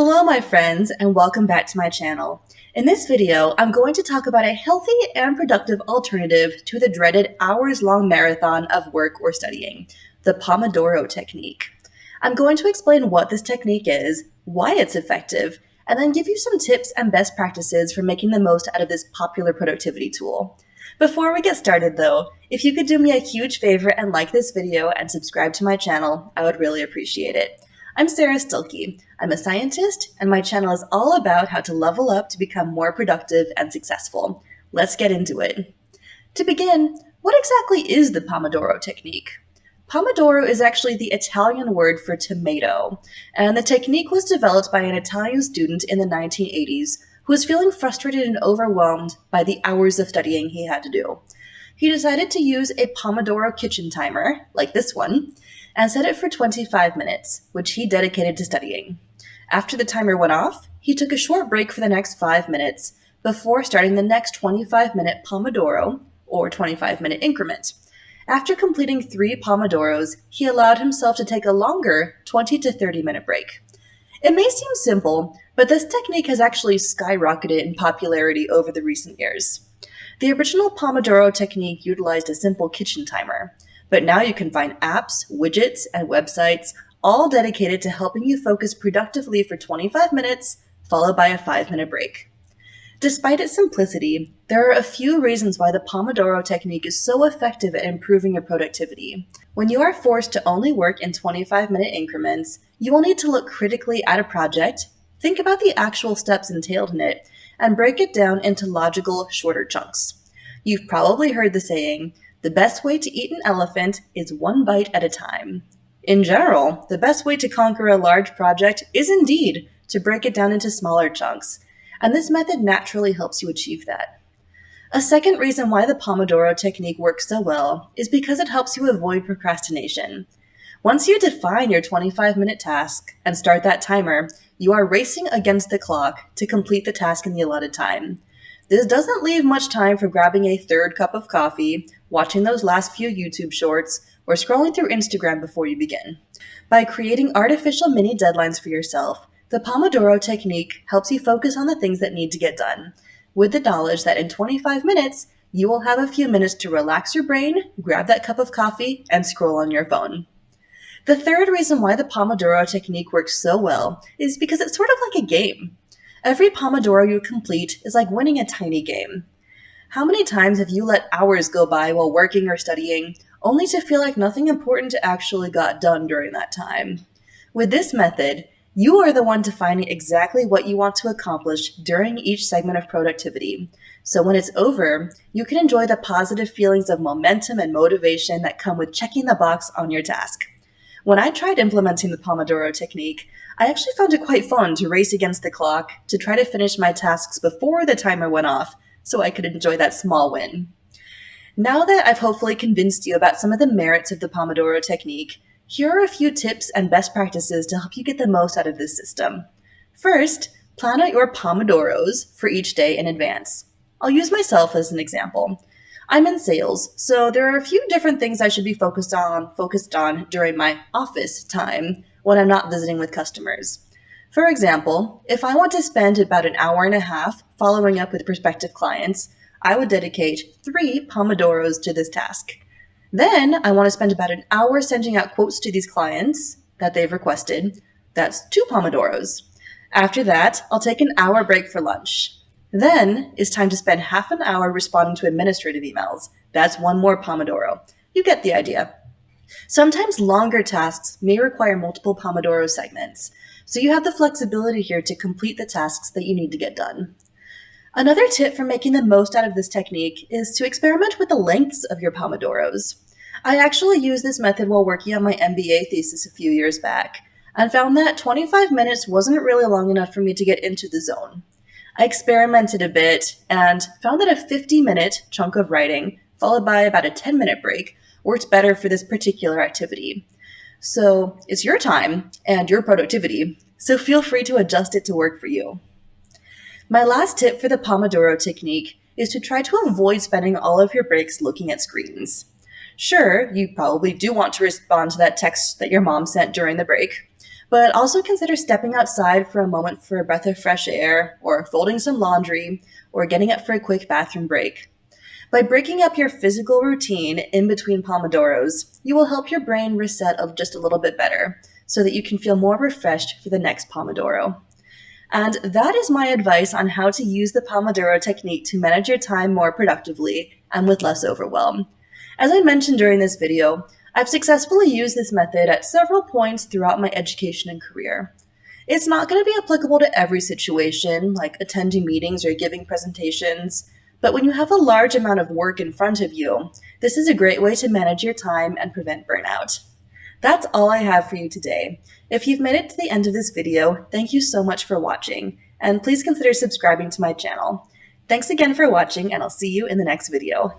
Hello my friends and welcome back to my channel. In this video, I'm going to talk about a healthy and productive alternative to the dreaded hours-long marathon of work or studying, the Pomodoro Technique. I'm going to explain what this technique is, why it's effective, and then give you some tips and best practices for making the most out of this popular productivity tool. Before we get started though, if you could do me a huge favor and like this video and subscribe to my channel, I would really appreciate it. I'm Sara Stilleke. I'm a scientist, and my channel is all about how to level up to become more productive and successful. Let's get into it. To begin, what exactly is the Pomodoro Technique? Pomodoro is actually the Italian word for tomato, and the technique was developed by an Italian student in the 1980s who was feeling frustrated and overwhelmed by the hours of studying he had to do. He decided to use a Pomodoro kitchen timer, like this one, and set it for 25 minutes, which he dedicated to studying. After the timer went off, he took a short break for the next 5 minutes before starting the next 25-minute Pomodoro, or 25-minute increment. After completing 3 Pomodoros, he allowed himself to take a longer 20 to 30-minute break. It may seem simple, but this technique has actually skyrocketed in popularity over the recent years. The original Pomodoro technique utilized a simple kitchen timer, but now you can find apps, widgets, and websites all dedicated to helping you focus productively for 25 minutes, followed by a 5-minute break. Despite its simplicity, there are a few reasons why the Pomodoro technique is so effective at improving your productivity. When you are forced to only work in 25-minute increments, you will need to look critically at a project, think about the actual steps entailed in it, and break it down into logical, shorter chunks. You've probably heard the saying, "The best way to eat an elephant is one bite at a time." In general, the best way to conquer a large project is indeed to break it down into smaller chunks, and this method naturally helps you achieve that. A second reason why the Pomodoro technique works so well is because it helps you avoid procrastination. Once you define your 25-minute task and start that timer, you are racing against the clock to complete the task in the allotted time. This doesn't leave much time for grabbing a third cup of coffee, watching those last few YouTube shorts, or scrolling through Instagram before you begin. By creating artificial mini deadlines for yourself, the Pomodoro technique helps you focus on the things that need to get done, with the knowledge that in 25 minutes, you will have a few minutes to relax your brain, grab that cup of coffee, and scroll on your phone. The third reason why the Pomodoro technique works so well is because it's sort of like a game. Every Pomodoro you complete is like winning a tiny game. How many times have you let hours go by while working or studying, only to feel like nothing important actually got done during that time? With this method, you are the one defining exactly what you want to accomplish during each segment of productivity. So when it's over, you can enjoy the positive feelings of momentum and motivation that come with checking the box on your task. When I tried implementing the Pomodoro technique, I actually found it quite fun to race against the clock to try to finish my tasks before the timer went off so I could enjoy that small win. Now that I've hopefully convinced you about some of the merits of the Pomodoro technique, here are a few tips and best practices to help you get the most out of this system. First, plan out your Pomodoros for each day in advance. I'll use myself as an example. I'm in sales, so there are a few different things I should be focused on during my office time when I'm not visiting with customers. For example, if I want to spend about an hour and a half following up with prospective clients, I would dedicate 3 Pomodoros to this task. Then I want to spend about an hour sending out quotes to these clients that they've requested. That's 2 Pomodoros. After that, I'll take an hour break for lunch. Then it's time to spend half an hour responding to administrative emails. That's 1 more Pomodoro. You get the idea. Sometimes longer tasks may require multiple Pomodoro segments, so you have the flexibility here to complete the tasks that you need to get done. Another tip for making the most out of this technique is to experiment with the lengths of your Pomodoros. I actually used this method while working on my MBA thesis a few years back, and found that 25 minutes wasn't really long enough for me to get into the zone. I experimented a bit and found that a 50-minute chunk of writing, followed by about a 10-minute break, worked better for this particular activity. So it's your time and your productivity, so feel free to adjust it to work for you. My last tip for the Pomodoro technique is to try to avoid spending all of your breaks looking at screens. Sure, you probably do want to respond to that text that your mom sent during the break, But also consider stepping outside for a moment for a breath of fresh air, or folding some laundry, or getting up for a quick bathroom break. By breaking up your physical routine in between Pomodoros, you will help your brain reset just a little bit better so that you can feel more refreshed for the next Pomodoro. And that is my advice on how to use the Pomodoro technique to manage your time more productively and with less overwhelm. As I mentioned during this video, I've successfully used this method at several points throughout my education and career. It's not going to be applicable to every situation, like attending meetings or giving presentations, but when you have a large amount of work in front of you, this is a great way to manage your time and prevent burnout. That's all I have for you today. If you've made it to the end of this video, thank you so much for watching, and please consider subscribing to my channel. Thanks again for watching, and I'll see you in the next video.